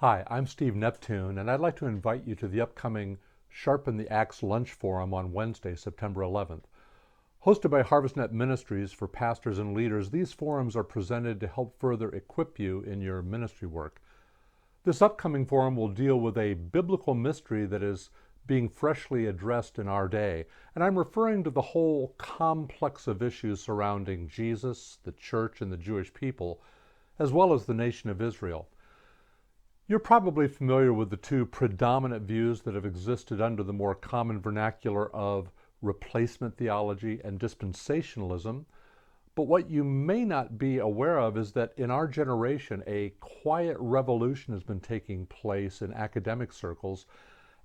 Hi, I'm Steve Neptune, and I'd like to invite you to the upcoming Sharpen the Axe Lunch Forum on Wednesday, September 11th. Hosted by HarvestNet Ministries for pastors and leaders, these forums are presented to help further equip you in your ministry work. This upcoming forum will deal with a biblical mystery that is being freshly addressed in our day, and I'm referring to the whole complex of issues surrounding Jesus, the church, and the Jewish people, as well as the nation of Israel. You're probably familiar with the two predominant views that have existed under the more common vernacular of replacement theology and dispensationalism. But what you may not be aware of is that in our generation, a quiet revolution has been taking place in academic circles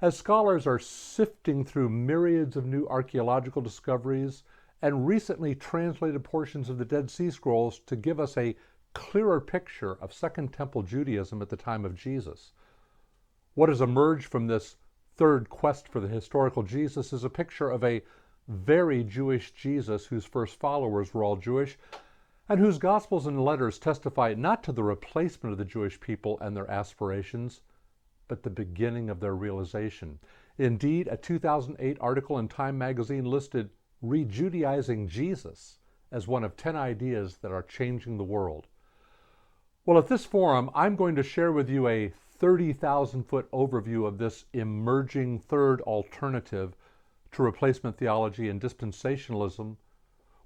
as scholars are sifting through myriads of new archaeological discoveries and recently translated portions of the Dead Sea Scrolls to give us a clearer picture of Second Temple Judaism at the time of Jesus. What has emerged from this third quest for the historical Jesus is a picture of a very Jewish Jesus whose first followers were all Jewish and whose Gospels and letters testify not to the replacement of the Jewish people and their aspirations, but the beginning of their realization. Indeed, a 2008 article in Time magazine listed re-Judaizing Jesus as one of 10 ideas that are changing the world. Well, at this forum, I'm going to share with you a 30,000-foot overview of this emerging third alternative to replacement theology and dispensationalism,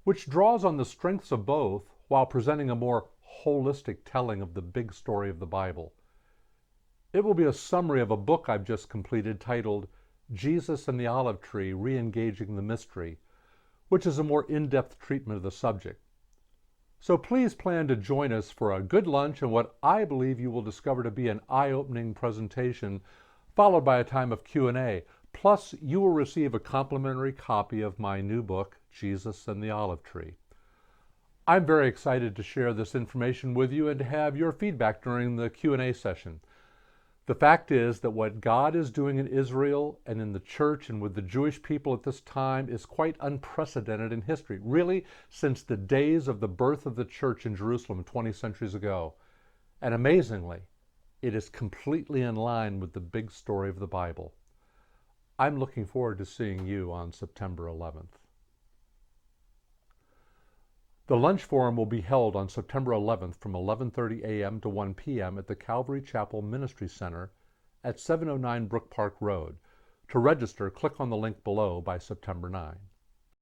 which draws on the strengths of both while presenting a more holistic telling of the big story of the Bible. It will be a summary of a book I've just completed titled Jesus and the Olive Tree, Re-engaging the Mystery, which is a more in-depth treatment of the subject. So please plan to join us for a good lunch and what I believe you will discover to be an eye-opening presentation, followed by a time of Q&A. Plus, you will receive a complimentary copy of my new book, Jesus and the Olive Tree. I'm very excited to share this information with you and to have your feedback during the Q&A session. The fact is that what God is doing in Israel and in the church and with the Jewish people at this time is quite unprecedented in history, really since the days of the birth of the church in Jerusalem 20 centuries ago. And amazingly, it is completely in line with the big story of the Bible. I'm looking forward to seeing you on September 11th. The lunch forum will be held on September 11th from 11:30 a.m. to 1 p.m. at the Calvary Chapel Ministry Center at 709 Brook Park Road. To register, click on the link below by September 9.